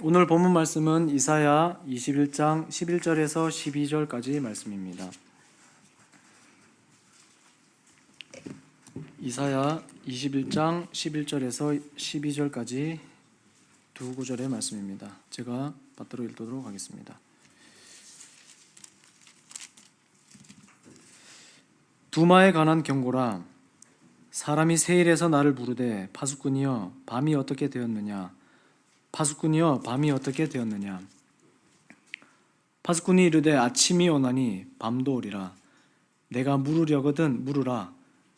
오늘 본문 말씀은 이사야 21장 11절에서 12절까지 말씀입니다. 이사야 21장 11절에서 12절까지 두 구절의 말씀입니다. 제가 받들어 읽도록 하겠습니다. 두마에 관한 경고라. 사람이 세일에서 나를 부르되 파수꾼이여 밤이 어떻게 되었느냐. 파수꾼이여 밤이 어떻게 되었느냐. 파수꾼이 이르되 아침이 오나니 밤도 오리라. 내가 물으려거든 물으라.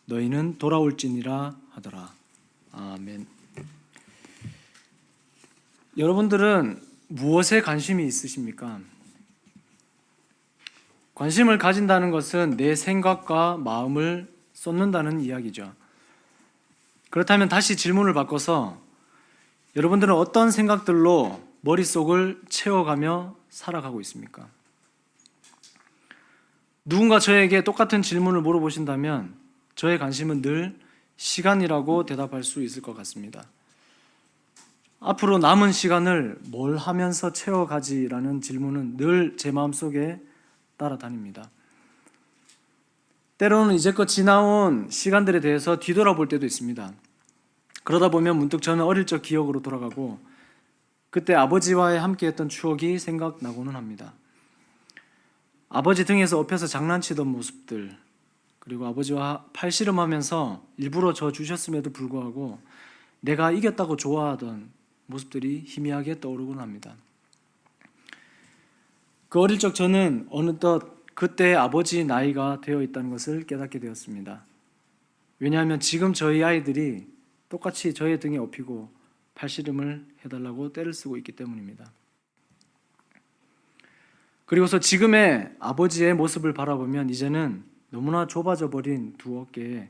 너희는 돌아올지니라 하더라. 아멘. 여러분들은 무엇에 관심이 있으십니까? 관심을 가진다는 것은 내 생각과 마음을 쏟는다는 이야기죠. 그렇다면 다시 질문을 바꿔서 여러분들은 어떤 생각들로 머릿속을 채워가며 살아가고 있습니까? 누군가 저에게 똑같은 질문을 물어보신다면 저의 관심은 늘 시간이라고 대답할 수 있을 것 같습니다. 앞으로 남은 시간을 뭘 하면서 채워가지라는 질문은 늘 제 마음속에 따라다닙니다. 때로는 이제껏 지나온 시간들에 대해서 뒤돌아볼 때도 있습니다. 그러다 보면 문득 저는 어릴 적 기억으로 돌아가고 그때 아버지와의 함께했던 추억이 생각나고는 합니다. 아버지 등에서 업혀서 장난치던 모습들, 그리고 아버지와 팔씨름하면서 일부러 져 주셨음에도 불구하고 내가 이겼다고 좋아하던 모습들이 희미하게 떠오르곤 합니다. 그 어릴 적 저는 어느덧 그때 아버지 나이가 되어 있다는 것을 깨닫게 되었습니다. 왜냐하면 지금 저희 아이들이 똑같이 저의 등에 업히고 팔씨름을 해달라고 떼를 쓰고 있기 때문입니다. 그리고서 지금의 아버지의 모습을 바라보면 이제는 너무나 좁아져 버린 두 어깨에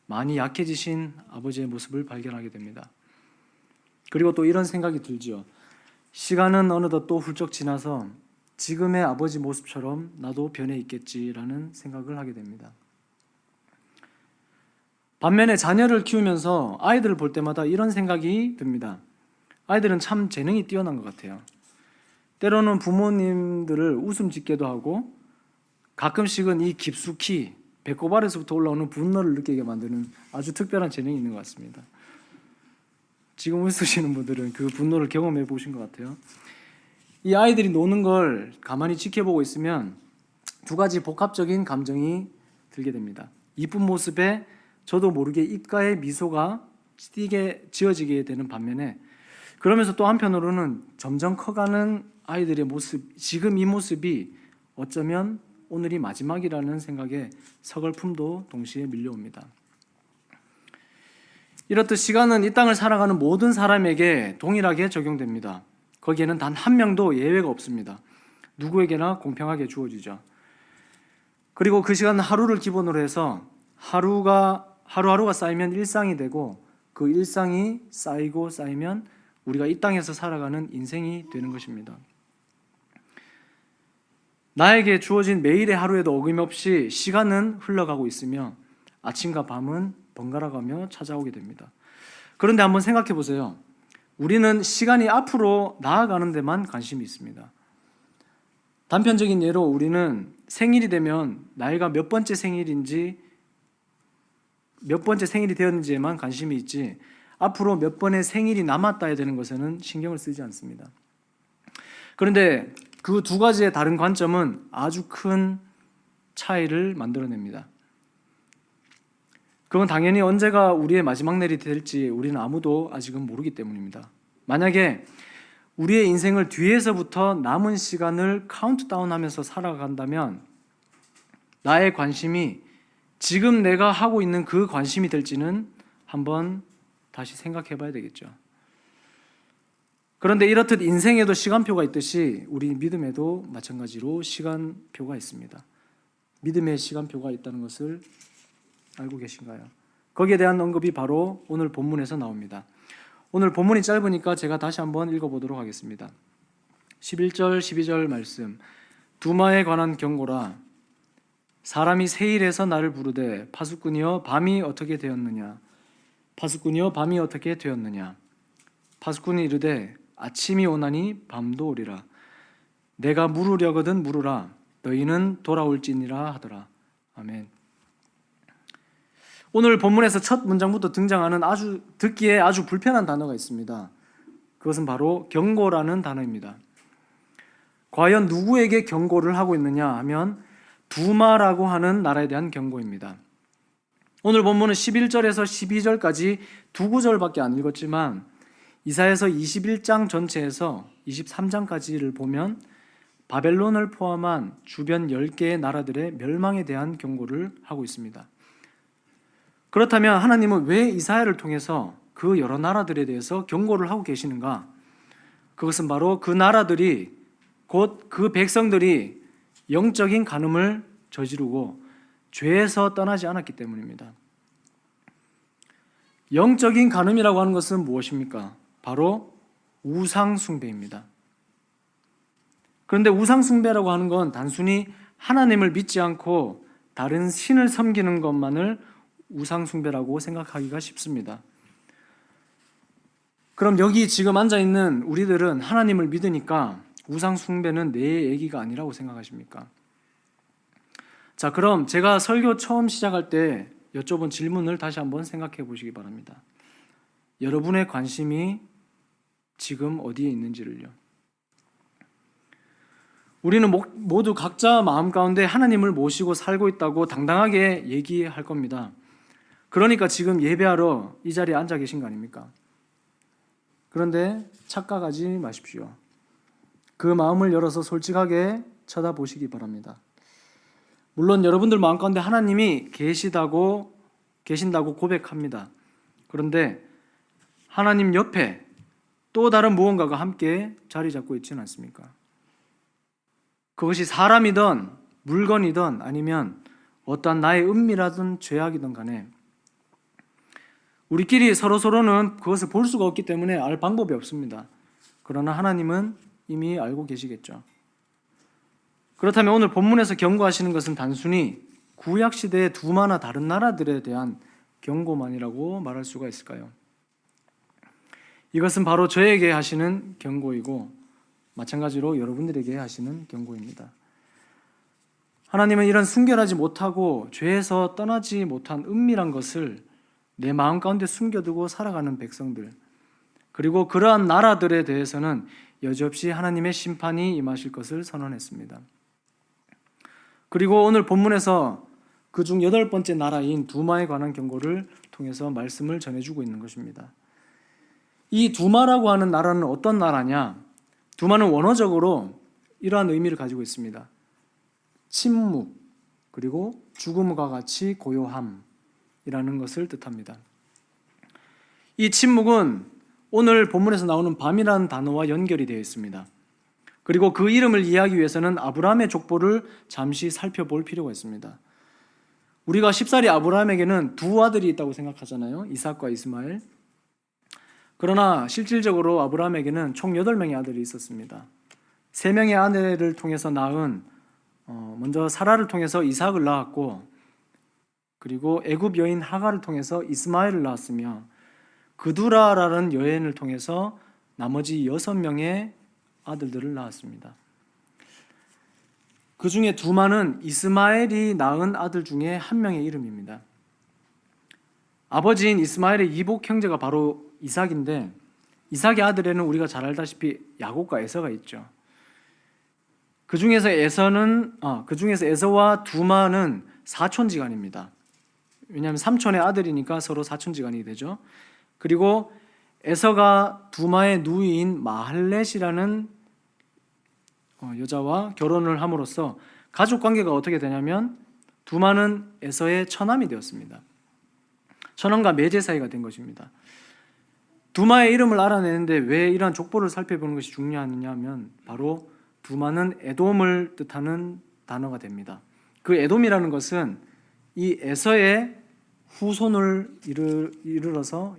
많이 약해지신 아버지의 모습을 발견하게 됩니다. 그리고 또 이런 생각이 들지요. 시간은 어느덧 또 훌쩍 지나서 지금의 아버지 모습처럼 나도 변해 있겠지라는 생각을 하게 됩니다. 반면에 자녀를 키우면서 아이들을 볼 때마다 이런 생각이 듭니다. 아이들은 참 재능이 뛰어난 것 같아요. 때로는 부모님들을 웃음 짓게도 하고 가끔씩은 이 깊숙이 배꼽 아래서부터 올라오는 분노를 느끼게 만드는 아주 특별한 재능이 있는 것 같습니다. 지금 웃으시는 분들은 그 분노를 경험해 보신 것 같아요. 이 아이들이 노는 걸 가만히 지켜보고 있으면 두 가지 복합적인 감정이 들게 됩니다. 이쁜 모습에 저도 모르게 입가에 미소가 띄게 지어지게 되는 반면에 그러면서 또 한편으로는 점점 커가는 아이들의 모습, 지금 이 모습이 어쩌면 오늘이 마지막이라는 생각에 서글픔도 동시에 밀려옵니다. 이렇듯 시간은 이 땅을 살아가는 모든 사람에게 동일하게 적용됩니다. 거기에는 단 한 명도 예외가 없습니다. 누구에게나 공평하게 주어지죠. 그리고 그 시간은 하루를 기본으로 해서 하루하루가 쌓이면 일상이 되고 그 일상이 쌓이고 쌓이면 우리가 이 땅에서 살아가는 인생이 되는 것입니다. 나에게 주어진 매일의 하루에도 어김없이 시간은 흘러가고 있으며 아침과 밤은 번갈아가며 찾아오게 됩니다. 그런데 한번 생각해 보세요. 우리는 시간이 앞으로 나아가는 데만 관심이 있습니다. 단편적인 예로 우리는 생일이 되면 나이가 몇 번째 생일이 되었는지에만 관심이 있지 앞으로 몇 번의 생일이 남았다야 되는 것에는 신경을 쓰지 않습니다. 그런데 그 두 가지의 다른 관점은 아주 큰 차이를 만들어냅니다. 그건 당연히 언제가 우리의 마지막 날이 될지 우리는 아무도 아직은 모르기 때문입니다. 만약에 우리의 인생을 뒤에서부터 남은 시간을 카운트다운하면서 살아간다면 나의 관심이 지금 내가 하고 있는 그 관심이 될지는 한번 다시 생각해 봐야 되겠죠. 그런데 이렇듯 인생에도 시간표가 있듯이 우리 믿음에도 마찬가지로 시간표가 있습니다. 믿음의 시간표가 있다는 것을 알고 계신가요? 거기에 대한 언급이 바로 오늘 본문에서 나옵니다. 오늘 본문이 짧으니까 제가 다시 한번 읽어보도록 하겠습니다. 11절, 12절 말씀. 두마에 관한 경고라. 사람이 세일에서 나를 부르되 파수꾼이여 밤이 어떻게 되었느냐. 파수꾼이여 밤이 어떻게 되었느냐. 파수꾼이 이르되 아침이 오나니 밤도 오리라. 내가 물으려거든 물으라. 너희는 돌아올지니라 하더라. 아멘. 오늘 본문에서 첫 문장부터 등장하는 듣기에 아주 불편한 단어가 있습니다. 그것은 바로 경고라는 단어입니다. 과연 누구에게 경고를 하고 있느냐 하면 두마라고 하는 나라에 대한 경고입니다. 오늘 본문은 11절에서 12절까지 두 구절밖에 안 읽었지만 이사야서 21장 전체에서 23장까지를 보면 바벨론을 포함한 주변 10개의 나라들의 멸망에 대한 경고를 하고 있습니다. 그렇다면 하나님은 왜 이사야를 통해서 그 여러 나라들에 대해서 경고를 하고 계시는가? 그것은 바로 그 나라들이 곧 그 백성들이 영적인 간음을 저지르고 죄에서 떠나지 않았기 때문입니다. 영적인 간음이라고 하는 것은 무엇입니까? 바로 우상 숭배입니다. 그런데 우상 숭배라고 하는 건 단순히 하나님을 믿지 않고 다른 신을 섬기는 것만을 우상 숭배라고 생각하기가 쉽습니다. 그럼 여기 지금 앉아 있는 우리들은 하나님을 믿으니까 우상 숭배는 내 얘기가 아니라고 생각하십니까? 자, 그럼 제가 설교 처음 시작할 때 여쭤본 질문을 다시 한번 생각해 보시기 바랍니다. 여러분의 관심이 지금 어디에 있는지를요. 우리는 모두 각자 마음 가운데 하나님을 모시고 살고 있다고 당당하게 얘기할 겁니다. 그러니까 지금 예배하러 이 자리에 앉아 계신 거 아닙니까? 그런데 착각하지 마십시오. 그 마음을 열어서 솔직하게 쳐다보시기 바랍니다. 물론 여러분들 마음 가운데 하나님이 계신다고 고백합니다. 그런데 하나님 옆에 또 다른 무언가가 함께 자리 잡고 있지는 않습니까? 그것이 사람이든 물건이든 아니면 어떠한 나의 은밀하든 죄악이든 간에 우리끼리 서로는 그것을 볼 수가 없기 때문에 알 방법이 없습니다. 그러나 하나님은 이미 알고 계시겠죠. 그렇다면 오늘 본문에서 경고하시는 것은 단순히 구약시대의 두마나 다른 나라들에 대한 경고만이라고 말할 수가 있을까요? 이것은 바로 저에게 하시는 경고이고 마찬가지로 여러분들에게 하시는 경고입니다. 하나님은 이런 순결하지 못하고 죄에서 떠나지 못한 은밀한 것을 내 마음 가운데 숨겨두고 살아가는 백성들, 그리고 그러한 나라들에 대해서는 여지없이 하나님의 심판이 임하실 것을 선언했습니다. 그리고 오늘 본문에서 그중 8번째 나라인 두마에 관한 경고를 통해서 말씀을 전해주고 있는 것입니다. 이 두마라고 하는 나라는 어떤 나라냐? 두마는 원어적으로 이러한 의미를 가지고 있습니다. 침묵, 그리고 죽음과 같이 고요함이라는 것을 뜻합니다. 이 침묵은 오늘 본문에서 나오는 밤이라는 단어와 연결이 되어 있습니다. 그리고 그 이름을 이해하기 위해서는 아브라함의 족보를 잠시 살펴볼 필요가 있습니다. 우리가 쉽사리 아브라함에게는 두 아들이 있다고 생각하잖아요. 이삭과 이스마엘. 그러나 실질적으로 아브라함에게는 총 8명의 아들이 있었습니다. 3명의 아내를 통해서 낳은 먼저 사라를 통해서 이삭을 낳았고, 그리고 애굽 여인 하가를 통해서 이스마엘을 낳았으며, 그두라라는 여인을 통해서 나머지 6명의 아들들을 낳았습니다. 그 중에 두마는 이스마엘이 낳은 아들 중에 한 명의 이름입니다. 아버지인 이스마엘의 이복 형제가 바로 이삭인데, 이삭의 아들에는 우리가 잘 알다시피 야곱과 에서가 있죠. 그 중에서 에서와 두마는 사촌지간입니다. 왜냐하면 삼촌의 아들이니까 서로 사촌지간이 되죠. 그리고 에서가 두마의 누이인 마할렛이라는 여자와 결혼을 함으로써 가족 관계가 어떻게 되냐면 두마는 에서의 처남이 되었습니다. 처남과 매제 사이가 된 것입니다. 두마의 이름을 알아내는데 왜 이러한 족보를 살펴보는 것이 중요하냐면 바로 두마는 에돔을 뜻하는 단어가 됩니다. 그 에돔이라는 것은 이 에서의 후손을 일러서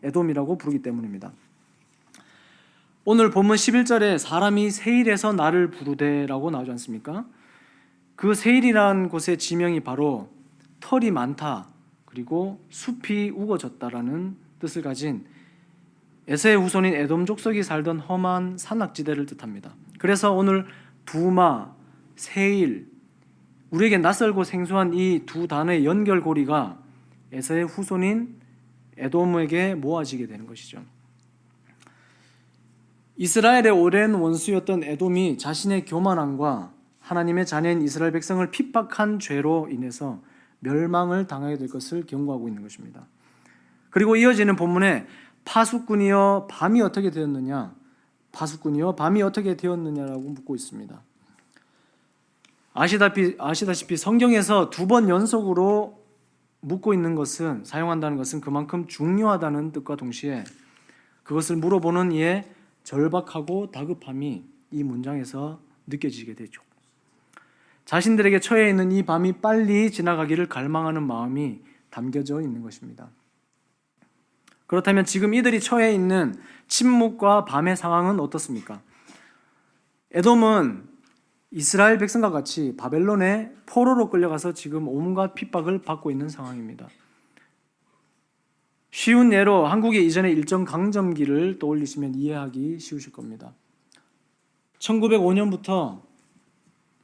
에돔이라고 부르기 때문입니다. 오늘 본문 11절에 사람이 세일에서 나를 부르되라고 나오지 않습니까? 그 세일이라는 곳의 지명이 바로 털이 많다, 그리고 숲이 우거졌다라는 뜻을 가진 에서의 후손인 에돔 족속이 살던 험한 산악지대를 뜻합니다. 그래서 오늘 두마, 세일, 우리에게 낯설고 생소한 이 두 단어의 연결고리가 에서의 후손인 에돔에게 모아지게 되는 것이죠. 이스라엘의 오랜 원수였던 에돔이 자신의 교만함과 하나님의 자녀인 이스라엘 백성을 핍박한 죄로 인해서 멸망을 당하게 될 것을 경고하고 있는 것입니다. 그리고 이어지는 본문에 파수꾼이여 밤이 어떻게 되었느냐, 파수꾼이여 밤이 어떻게 되었느냐라고 묻고 있습니다. 아시다시피 성경에서 두 번 연속으로 묻고 있는 것은, 사용한다는 것은 그만큼 중요하다는 뜻과 동시에 그것을 물어보는 이의 절박하고 다급함이 이 문장에서 느껴지게 되죠. 자신들에게 처해 있는 이 밤이 빨리 지나가기를 갈망하는 마음이 담겨져 있는 것입니다. 그렇다면 지금 이들이 처해 있는 침묵과 밤의 상황은 어떻습니까? 에돔은 이스라엘 백성과 같이 바벨론의 포로로 끌려가서 지금 온갖 핍박을 받고 있는 상황입니다. 쉬운 예로 한국의 이전의 일정강점기를 떠올리시면 이해하기 쉬우실 겁니다. 1905년부터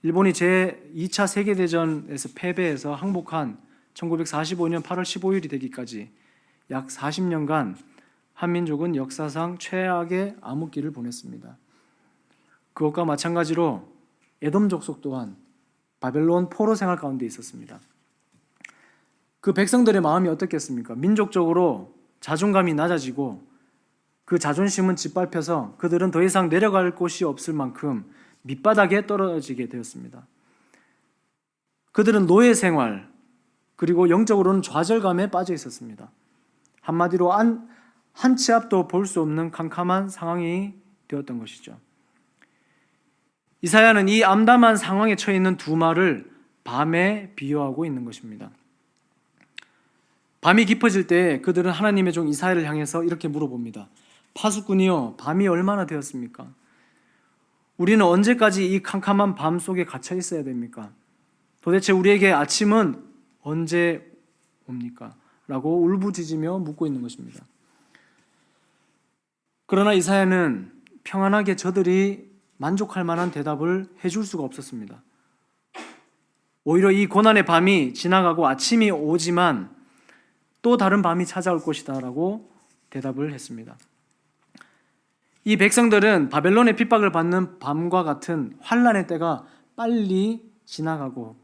일본이 제2차 세계대전에서 패배해서 항복한 1945년 8월 15일이 되기까지 약 40년간 한민족은 역사상 최악의 암흑기를 보냈습니다. 그것과 마찬가지로 에돔 족속 또한 바벨론 포로 생활 가운데 있었습니다. 그 백성들의 마음이 어떻겠습니까? 민족적으로 자존감이 낮아지고 그 자존심은 짓밟혀서 그들은 더 이상 내려갈 곳이 없을 만큼 밑바닥에 떨어지게 되었습니다. 그들은 노예 생활, 그리고 영적으로는 좌절감에 빠져 있었습니다. 한마디로 한 치 앞도 볼 수 없는 캄캄한 상황이 되었던 것이죠. 이사야는 이 암담한 상황에 처해 있는 두마를 밤에 비유하고 있는 것입니다. 밤이 깊어질 때 그들은 하나님의 종 이사야를 향해서 이렇게 물어봅니다. 파수꾼이여, 밤이 얼마나 되었습니까? 우리는 언제까지 이 캄캄한 밤 속에 갇혀 있어야 됩니까? 도대체 우리에게 아침은 언제 옵니까? 라고 울부짖으며 묻고 있는 것입니다. 그러나 이사야는 평안하게 저들이 만족할 만한 대답을 해줄 수가 없었습니다. 오히려 이 고난의 밤이 지나가고 아침이 오지만 또 다른 밤이 찾아올 것이다 라고 대답을 했습니다. 이 백성들은 바벨론의 핍박을 받는 밤과 같은 환난의 때가 빨리 지나가고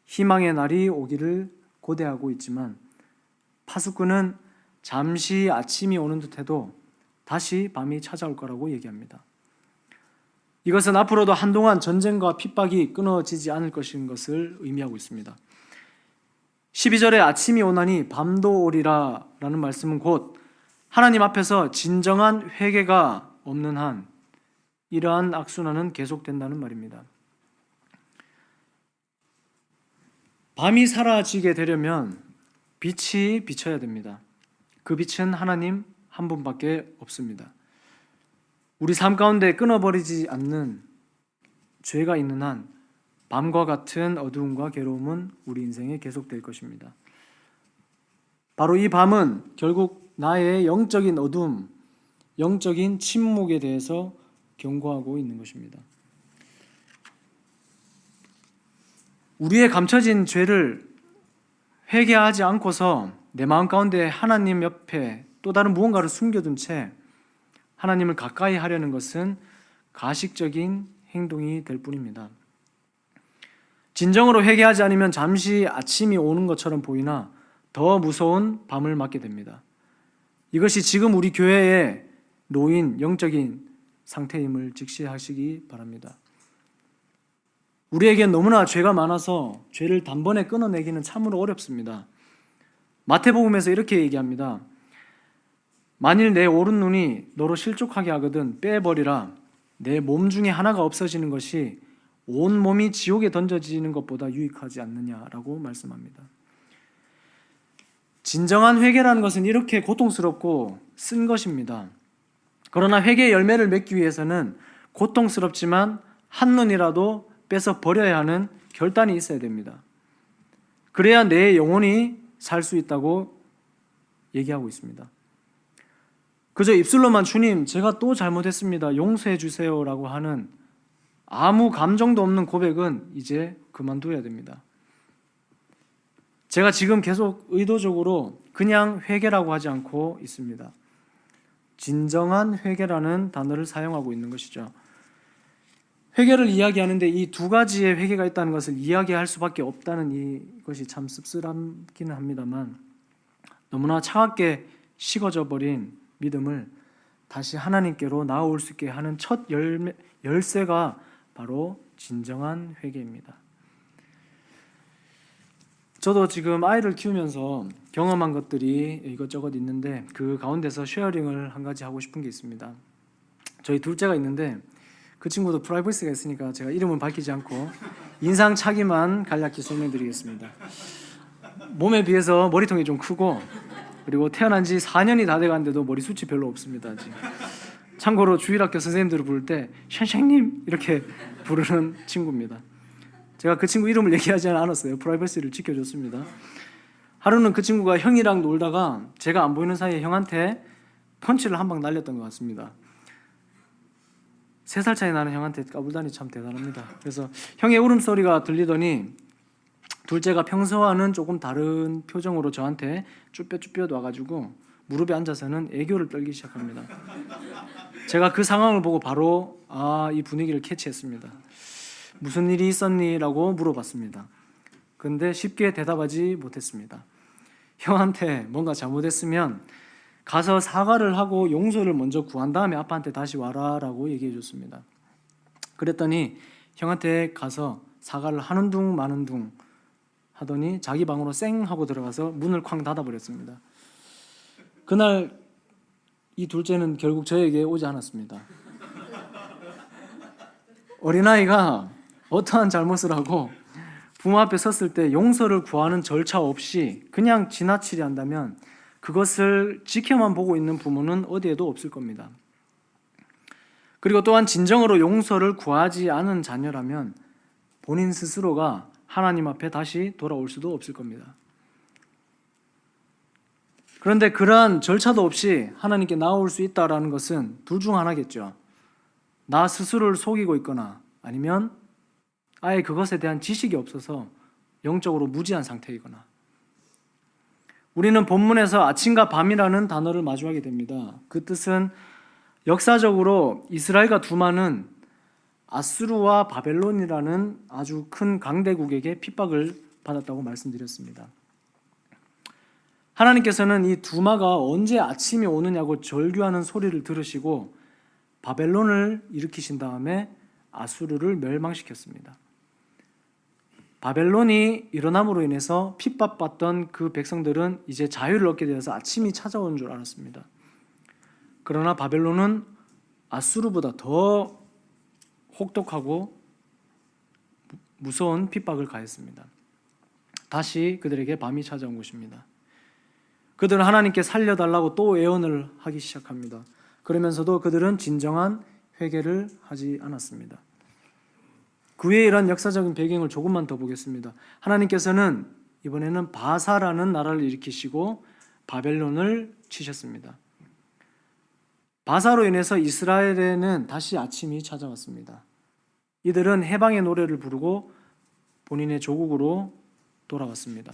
희망의 날이 오기를 고대하고 있지만 파수꾼은 잠시 아침이 오는 듯해도 다시 밤이 찾아올 거라고 얘기합니다. 이것은 앞으로도 한동안 전쟁과 핍박이 끊어지지 않을 것인 것을 의미하고 있습니다. 12절에 아침이 오나니 밤도 오리라 라는 말씀은 곧 하나님 앞에서 진정한 회개가 없는 한 이러한 악순환은 계속된다는 말입니다. 밤이 사라지게 되려면 빛이 비쳐야 됩니다. 그 빛은 하나님 한 분밖에 없습니다. 우리 삶 가운데 끊어버리지 않는 죄가 있는 한 밤과 같은 어두움과 괴로움은 우리 인생에 계속될 것입니다. 바로 이 밤은 결국 나의 영적인 어두움, 영적인 침묵에 대해서 경고하고 있는 것입니다. 우리의 감춰진 죄를 회개하지 않고서 내 마음 가운데 하나님 옆에 또 다른 무언가를 숨겨둔 채 하나님을 가까이 하려는 것은 가식적인 행동이 될 뿐입니다. 진정으로 회개하지 않으면 잠시 아침이 오는 것처럼 보이나 더 무서운 밤을 맞게 됩니다. 이것이 지금 우리 교회에 놓인 영적인 상태임을 직시하시기 바랍니다. 우리에겐 너무나 죄가 많아서 죄를 단번에 끊어내기는 참으로 어렵습니다. 마태복음에서 이렇게 얘기합니다. 만일 내 오른 눈이 너로 실족하게 하거든 빼버리라. 내 몸 중에 하나가 없어지는 것이 온 몸이 지옥에 던져지는 것보다 유익하지 않느냐라고 말씀합니다. 진정한 회개라는 것은 이렇게 고통스럽고 쓴 것입니다. 그러나 회개의 열매를 맺기 위해서는 고통스럽지만 한눈이라도 빼서 버려야 하는 결단이 있어야 됩니다. 그래야 내 영혼이 살 수 있다고 얘기하고 있습니다. 그저 입술로만 주님, 제가 또 잘못했습니다. 용서해 주세요라고 하는 아무 감정도 없는 고백은 이제 그만둬야 됩니다. 제가 지금 계속 의도적으로 그냥 회개라고 하지 않고 있습니다. 진정한 회개라는 단어를 사용하고 있는 것이죠. 회개를 이야기하는데 이 두 가지의 회개가 있다는 것을 이야기할 수밖에 없다는 이것이 참 씁쓸하기는 합니다만, 너무나 차갑게 식어져 버린 믿음을 다시 하나님께로 나아올 수 있게 하는 첫 열쇠가 바로 진정한 회개입니다. 저도 지금 아이를 키우면서 경험한 것들이 이것저것 있는데 그 가운데서 쉐어링을 한 가지 하고 싶은 게 있습니다. 저희 둘째가 있는데 그 친구도 프라이버시가 있으니까 제가 이름은 밝히지 않고 인상착의만 간략히 설명드리겠습니다. 몸에 비해서 머리통이 좀 크고, 그리고 태어난 지 4년이 다 돼가는데도 머리숱이 별로 없습니다. 아직. 참고로 주일학교 선생님들을 부를 때 션샹님 이렇게 부르는 친구입니다. 제가 그 친구 이름을 얘기하지 않았어요. 프라이버시를 지켜줬습니다. 하루는 그 친구가 형이랑 놀다가 제가 안 보이는 사이에 형한테 펀치를 한 방 날렸던 것 같습니다. 3살 차이 나는 형한테 까불다니 참 대단합니다. 그래서 형의 울음소리가 들리더니 둘째가 평소와는 조금 다른 표정으로 저한테 쭈뼛쭈뼛 와가지고 무릎에 앉아서는 애교를 떨기 시작합니다. 제가 그 상황을 보고 바로 이 분위기를 캐치했습니다. 무슨 일이 있었니? 라고 물어봤습니다. 근데 쉽게 대답하지 못했습니다. 형한테 뭔가 잘못했으면 가서 사과를 하고 용서를 먼저 구한 다음에 아빠한테 다시 와라 라고 얘기해 줬습니다. 그랬더니 형한테 가서 사과를 하는 둥 마는 둥 하더니 자기 방으로 쌩 하고 들어가서 문을 쾅 닫아버렸습니다. 그날 이 둘째는 결국 저에게 오지 않았습니다. 어린아이가 어떠한 잘못을 하고 부모 앞에 섰을 때 용서를 구하는 절차 없이 그냥 지나치려 한다면 그것을 지켜만 보고 있는 부모는 어디에도 없을 겁니다. 그리고 또한 진정으로 용서를 구하지 않은 자녀라면 본인 스스로가 하나님 앞에 다시 돌아올 수도 없을 겁니다. 그런데 그러한 절차도 없이 하나님께 나올 수 있다는 것은 둘 중 하나겠죠. 나 스스로를 속이고 있거나 아니면 아예 그것에 대한 지식이 없어서 영적으로 무지한 상태이거나. 우리는 본문에서 아침과 밤이라는 단어를 마주하게 됩니다. 그 뜻은 역사적으로 이스라엘과 두만은 아수르와 바벨론이라는 아주 큰 강대국에게 핍박을 받았다고 말씀드렸습니다. 하나님께서는 이 두마가 언제 아침이 오느냐고 절규하는 소리를 들으시고 바벨론을 일으키신 다음에 아수르를 멸망시켰습니다. 바벨론이 일어남으로 인해서 핍박받던 그 백성들은 이제 자유를 얻게 되어서 아침이 찾아온 줄 알았습니다. 그러나 바벨론은 아수르보다 더 혹독하고 무서운 핍박을 가했습니다. 다시 그들에게 밤이 찾아온 것입니다. 그들은 하나님께 살려달라고 또 애원을 하기 시작합니다. 그러면서도 그들은 진정한 회개를 하지 않았습니다. 그 외에 이런 역사적인 배경을 조금만 더 보겠습니다. 하나님께서는 이번에는 바사라는 나라를 일으키시고 바벨론을 치셨습니다. 바사로 인해서 이스라엘에는 다시 아침이 찾아왔습니다. 이들은 해방의 노래를 부르고 본인의 조국으로 돌아왔습니다.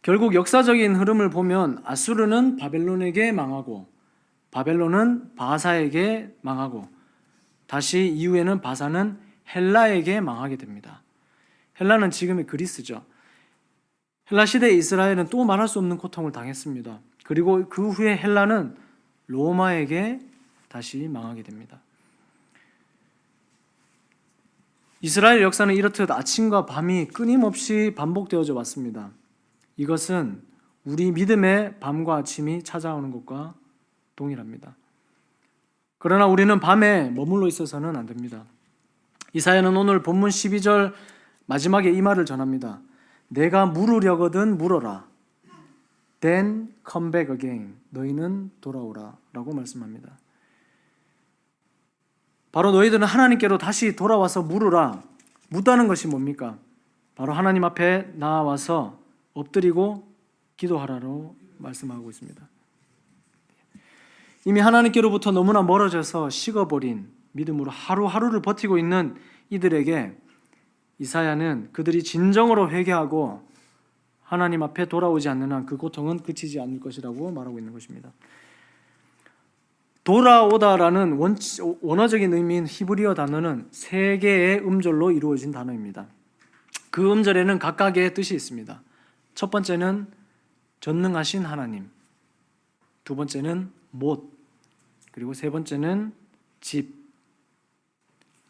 결국 역사적인 흐름을 보면 아수르는 바벨론에게 망하고 바벨론은 바사에게 망하고 다시 이후에는 바사는 헬라에게 망하게 됩니다. 헬라는 지금의 그리스죠. 헬라 시대의 이스라엘은 또 말할 수 없는 고통을 당했습니다. 그리고 그 후에 헬라는 로마에게 다시 망하게 됩니다. 이스라엘 역사는 이렇듯 아침과 밤이 끊임없이 반복되어져 왔습니다. 이것은 우리 믿음의 밤과 아침이 찾아오는 것과 동일합니다. 그러나 우리는 밤에 머물러 있어서는 안 됩니다. 이사야는 오늘 본문 12절 마지막에 이 말을 전합니다. 내가 물으려거든 물어라. Then come back again. 너희는 돌아오라 라고 말씀합니다. 바로 너희들은 하나님께로 다시 돌아와서 물으라. 묻다는 것이 뭡니까? 바로 하나님 앞에 나와서 엎드리고 기도하라고 말씀하고 있습니다. 이미 하나님께로부터 너무나 멀어져서 식어버린 믿음으로 하루하루를 버티고 있는 이들에게 이사야는 그들이 진정으로 회개하고 하나님 앞에 돌아오지 않는 한 그 고통은 그치지 않을 것이라고 말하고 있는 것입니다. 돌아오다라는 원어적인 의미인 히브리어 단어는 세 개의 음절로 이루어진 단어입니다. 그 음절에는 각각의 뜻이 있습니다. 첫 번째는 전능하신 하나님, 두 번째는 못, 그리고 세 번째는 집.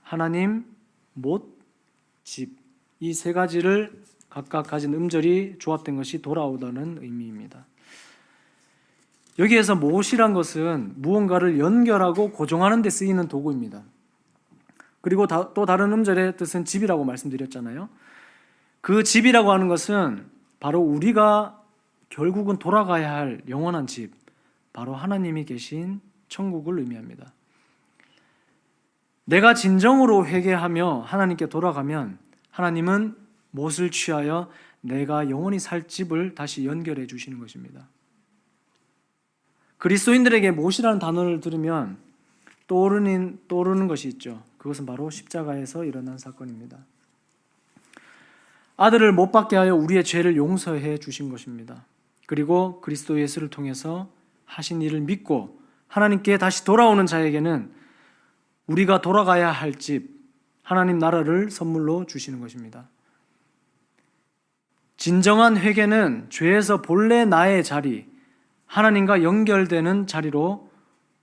하나님, 못, 집. 이 세 가지를 각각 가진 음절이 조합된 것이 돌아오다는 의미입니다. 여기에서 못이란 것은 무언가를 연결하고 고정하는 데 쓰이는 도구입니다. 그리고 또 다른 음절의 뜻은 집이라고 말씀드렸잖아요. 그 집이라고 하는 것은 바로 우리가 결국은 돌아가야 할 영원한 집, 바로 하나님이 계신 천국을 의미합니다. 내가 진정으로 회개하며 하나님께 돌아가면 하나님은 못을 취하여 내가 영원히 살 집을 다시 연결해 주시는 것입니다. 그리스도인들에게 못이라는 단어를 들으면 떠오르는 것이 있죠. 그것은 바로 십자가에서 일어난 사건입니다. 아들을 못 받게 하여 우리의 죄를 용서해 주신 것입니다. 그리고 그리스도 예수를 통해서 하신 일을 믿고 하나님께 다시 돌아오는 자에게는 우리가 돌아가야 할 집, 하나님 나라를 선물로 주시는 것입니다. 진정한 회개는 죄에서 본래 나의 자리, 하나님과 연결되는 자리로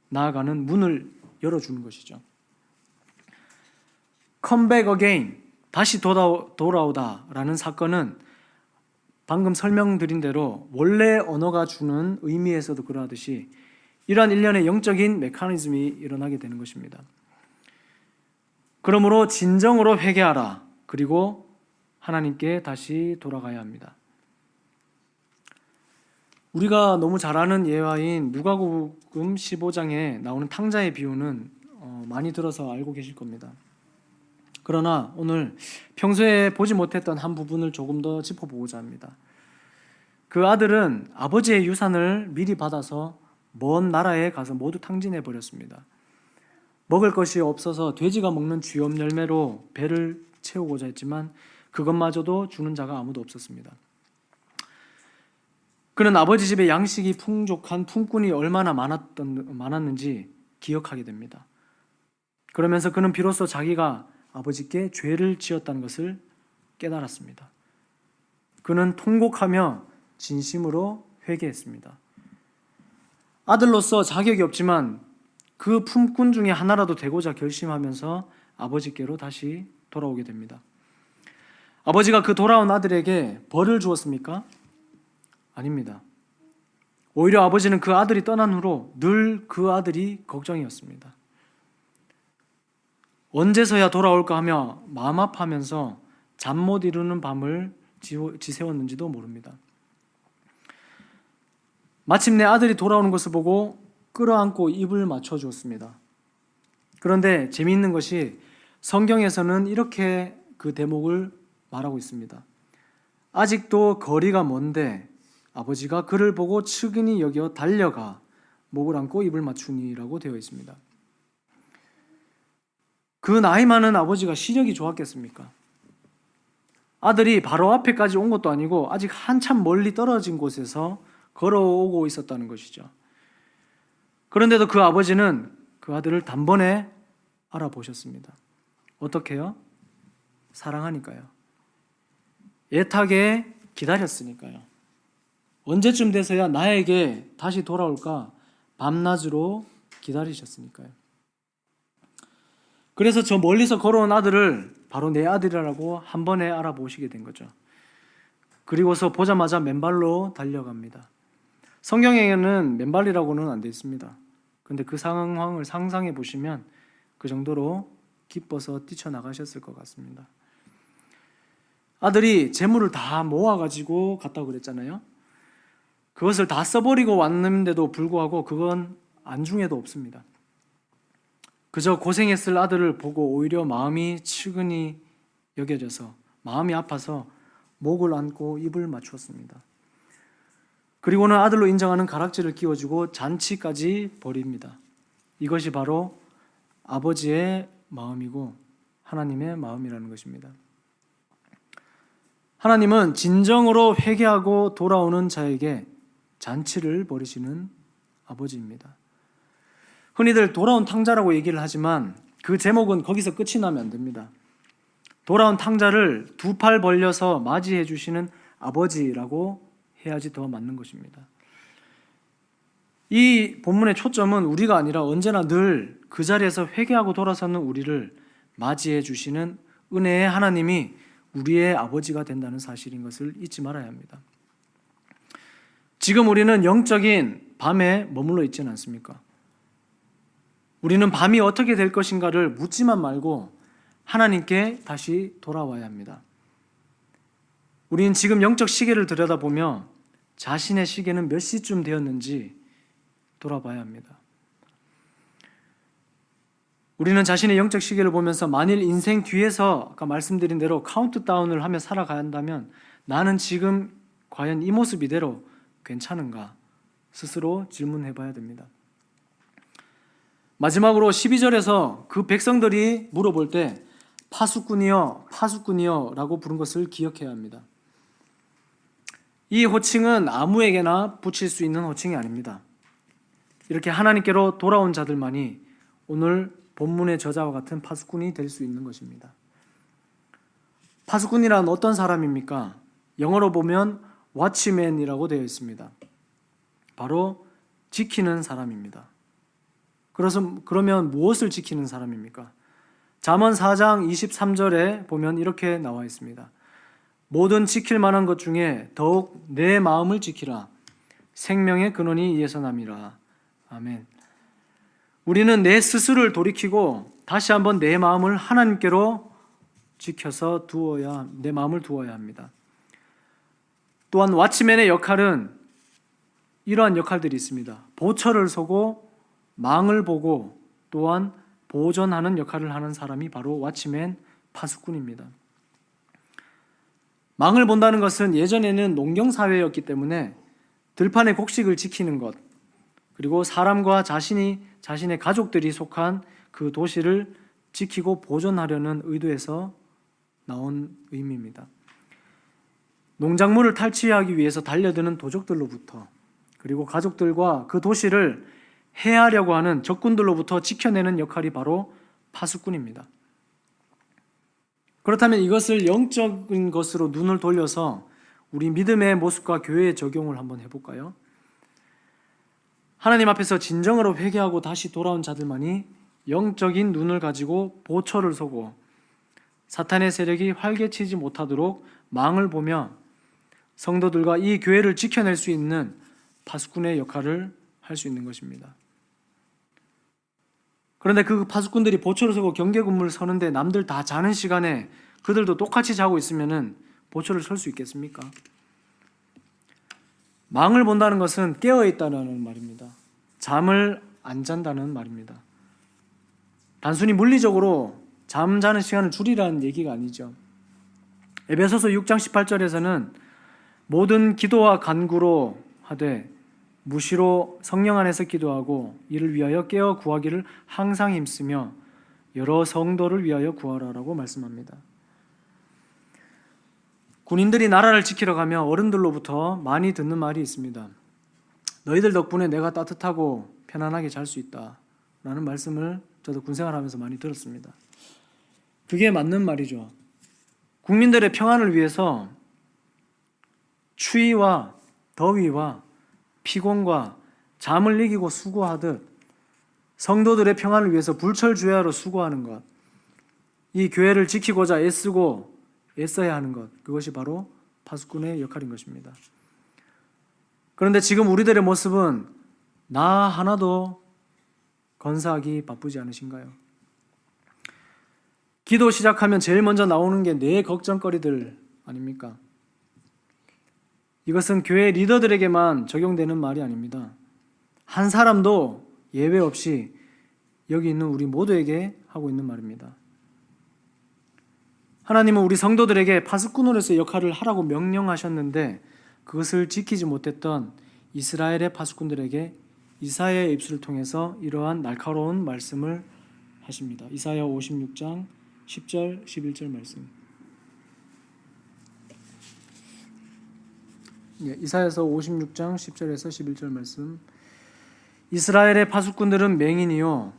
나아가는 문을 열어주는 것이죠. Come back again, 다시 돌아오다라는 사건은 방금 설명드린 대로 원래 언어가 주는 의미에서도 그러하듯이 이러한 일련의 영적인 메커니즘이 일어나게 되는 것입니다. 그러므로 진정으로 회개하라. 그리고 하나님께 다시 돌아가야 합니다. 우리가 너무 잘 아는 예화인 누가복음 15장에 나오는 탕자의 비유는 많이 들어서 알고 계실 겁니다. 그러나 오늘 평소에 보지 못했던 한 부분을 조금 더 짚어보고자 합니다. 그 아들은 아버지의 유산을 미리 받아서 먼 나라에 가서 모두 탕진해 버렸습니다. 먹을 것이 없어서 돼지가 먹는 쥐염 열매로 배를 채우고자 했지만 그것마저도 주는 자가 아무도 없었습니다. 그는 아버지 집에 양식이 풍족한 품꾼이 얼마나 많았는지 기억하게 됩니다. 그러면서 그는 비로소 자기가 아버지께 죄를 지었다는 것을 깨달았습니다. 그는 통곡하며 진심으로 회개했습니다. 아들로서 자격이 없지만 그 품꾼 중에 하나라도 되고자 결심하면서 아버지께로 다시 돌아오게 됩니다. 아버지가 그 돌아온 아들에게 벌을 주었습니까? 아닙니다. 오히려 아버지는 그 아들이 떠난 후로 늘 그 아들이 걱정이었습니다. 언제서야 돌아올까 하며 마음 아파하면서 잠 못 이루는 밤을 지새웠는지도 모릅니다. 마침내 아들이 돌아오는 것을 보고 끌어안고 입을 맞춰 주었습니다. 그런데 재미있는 것이 성경에서는 이렇게 그 대목을 말하고 있습니다. 아직도 거리가 먼데 아버지가 그를 보고 측은히 여겨 달려가 목을 안고 입을 맞추니라고 되어 있습니다. 그 나이 많은 아버지가 시력이 좋았겠습니까? 아들이 바로 앞에까지 온 것도 아니고 아직 한참 멀리 떨어진 곳에서 걸어오고 있었다는 것이죠. 그런데도 그 아버지는 그 아들을 단번에 알아보셨습니다. 어떻게요? 사랑하니까요. 애타게 기다렸으니까요. 언제쯤 돼서야 나에게 다시 돌아올까 밤낮으로 기다리셨으니까요. 그래서 저 멀리서 걸어온 아들을 바로 내 아들이라고 한 번에 알아보시게 된 거죠. 그리고서 보자마자 맨발로 달려갑니다. 성경에는 맨발이라고는 안 되어 있습니다. 그런데 그 상황을 상상해 보시면 그 정도로 기뻐서 뛰쳐나가셨을 것 같습니다. 아들이 재물을 다 모아가지고 갔다고 그랬잖아요. 그것을 다 써버리고 왔는데도 불구하고 그건 안중에도 없습니다. 그저 고생했을 아들을 보고 오히려 마음이 측은히 여겨져서 마음이 아파서 목을 안고 입을 맞추었습니다. 그리고는 아들로 인정하는 가락지를 끼워주고 잔치까지 벌입니다. 이것이 바로 아버지의 마음이고 하나님의 마음이라는 것입니다. 하나님은 진정으로 회개하고 돌아오는 자에게 잔치를 벌이시는 아버지입니다. 흔히들 돌아온 탕자라고 얘기를 하지만 그 제목은 거기서 끝이 나면 안 됩니다. 돌아온 탕자를 두 팔 벌려서 맞이해 주시는 아버지라고 해야지 더 맞는 것입니다. 이 본문의 초점은 우리가 아니라 언제나 늘 그 자리에서 회개하고 돌아서는 우리를 맞이해 주시는 은혜의 하나님이 우리의 아버지가 된다는 사실인 것을 잊지 말아야 합니다. 지금 우리는 영적인 밤에 머물러 있지는 않습니까? 우리는 밤이 어떻게 될 것인가를 묻지만 말고 하나님께 다시 돌아와야 합니다. 우리는 지금 영적 시계를 들여다보며 자신의 시계는 몇 시쯤 되었는지 돌아봐야 합니다. 우리는 자신의 영적 시계를 보면서 만일 인생 뒤에서 아까 말씀드린 대로 카운트다운을 하며 살아가야 한다면 나는 지금 과연 이 모습 이대로 괜찮은가 스스로 질문해 봐야 됩니다. 마지막으로 12절에서 그 백성들이 물어볼 때 파수꾼이여 파수꾼이여 라고 부른 것을 기억해야 합니다. 이 호칭은 아무에게나 붙일 수 있는 호칭이 아닙니다. 이렇게 하나님께로 돌아온 자들만이 오늘 본문의 저자와 같은 파수꾼이 될 수 있는 것입니다. 파수꾼이란 어떤 사람입니까? 영어로 보면 watchman이라고 되어 있습니다. 바로 지키는 사람입니다. 그러면 무엇을 지키는 사람입니까? 잠언 4장 23절에 보면 이렇게 나와 있습니다. 모든 지킬 만한 것 중에 더욱 내 마음을 지키라. 생명의 근원이 이에서 남이라. 아멘. 우리는 내 스스로를 돌이키고 다시 한번 내 마음을 하나님께로 지켜서 내 마음을 두어야 합니다. 또한 왓치맨의 역할은 이러한 역할들이 있습니다. 보철을 서고 망을 보고 또한 보존하는 역할을 하는 사람이 바로 왓치맨 파수꾼입니다. 망을 본다는 것은 예전에는 농경사회였기 때문에 들판의 곡식을 지키는 것, 그리고 사람과 자신의 가족들이 속한 그 도시를 지키고 보존하려는 의도에서 나온 의미입니다. 농작물을 탈취하기 위해서 달려드는 도적들로부터 그리고 가족들과 그 도시를 해하려고 하는 적군들로부터 지켜내는 역할이 바로 파수꾼입니다. 그렇다면 이것을 영적인 것으로 눈을 돌려서 우리 믿음의 모습과 교회에 적용을 한번 해볼까요? 하나님 앞에서 진정으로 회개하고 다시 돌아온 자들만이 영적인 눈을 가지고 보초를 서고 사탄의 세력이 활개치지 못하도록 망을 보며 성도들과 이 교회를 지켜낼 수 있는 파수꾼의 역할을 할 수 있는 것입니다. 그런데 그 파수꾼들이 보초를 서고 경계 근무를 서는데 남들 다 자는 시간에 그들도 똑같이 자고 있으면은 보초를 설 수 있겠습니까? 망을 본다는 것은 깨어있다는 말입니다. 잠을 안 잔다는 말입니다. 단순히 물리적으로 잠자는 시간을 줄이라는 얘기가 아니죠. 에베소서 6장 18절에서는 모든 기도와 간구로 하되 무시로 성령 안에서 기도하고 이를 위하여 깨어 구하기를 항상 힘쓰며 여러 성도를 위하여 구하라라고 말씀합니다. 군인들이 나라를 지키러 가며 어른들로부터 많이 듣는 말이 있습니다. 너희들 덕분에 내가 따뜻하고 편안하게 잘 수 있다 라는 말씀을 저도 군생활하면서 많이 들었습니다. 그게 맞는 말이죠. 국민들의 평안을 위해서 추위와 더위와 피곤과 잠을 이기고 수고하듯 성도들의 평안을 위해서 불철주야로 수고하는 것, 이 교회를 지키고자 애써야 하는 것, 그것이 바로 파수꾼의 역할인 것입니다. 그런데 지금 우리들의 모습은 나 하나도 건사하기 바쁘지 않으신가요? 기도 시작하면 제일 먼저 나오는 게 내 걱정거리들 아닙니까? 이것은 교회 리더들에게만 적용되는 말이 아닙니다. 한 사람도 예외 없이 여기 있는 우리 모두에게 하고 있는 말입니다. 하나님은 우리 성도들에게 파수꾼으로서의 역할을 하라고 명령하셨는데 그것을 지키지 못했던 이스라엘의 파수꾼들에게 이사야의 입술을 통해서 이러한 날카로운 말씀을 하십니다. 이사야 56장 10절 11절 말씀. 이사야서 56장 10절에서 11절 말씀. 이스라엘의 파수꾼들은 맹인이요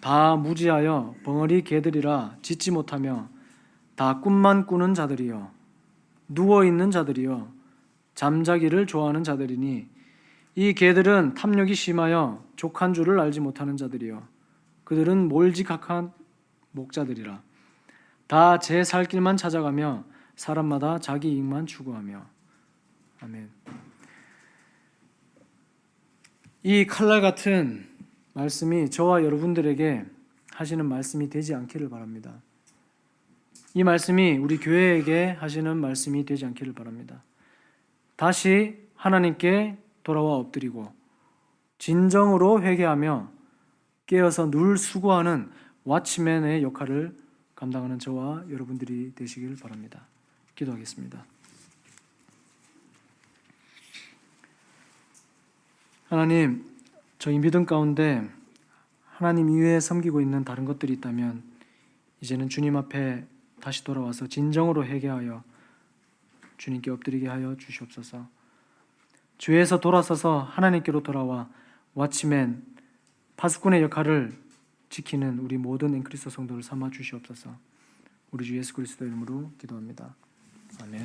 다 무지하여 벙어리 개들이라 짖지 못하며 다 꿈만 꾸는 자들이요 누워 있는 자들이요 잠자기를 좋아하는 자들이니 이 개들은 탐욕이 심하여 족한 줄을 알지 못하는 자들이요 그들은 몰지각한 목자들이라 다 제 살 길만 찾아가며 사람마다 자기 이익만 추구하며. 아멘. 이 칼날 같은 말씀이 저와 여러분들에게 하시는 말씀이 되지 않기를 바랍니다. 이 말씀이 우리 교회에게 하시는 말씀이 되지 않기를 바랍니다. 다시 하나님께 돌아와 엎드리고 진정으로 회개하며 깨어서 늘 수고하는 왓치맨의 역할을 감당하는 저와 여러분들이 되시길 바랍니다. 기도하겠습니다. 하나님, 저희 믿음 가운데 하나님 이외에 섬기고 있는 다른 것들이 있다면 이제는 주님 앞에 다시 돌아와서 진정으로 회개하여 주님께 엎드리게 하여 주시옵소서. 죄에서 돌아서서 하나님께로 돌아와 왓치맨, 파수꾼의 역할을 지키는 우리 모든 앵크리스도 성도를 삼아 주시옵소서. 우리 주 예수 그리스도의 이름으로 기도합니다. 아멘.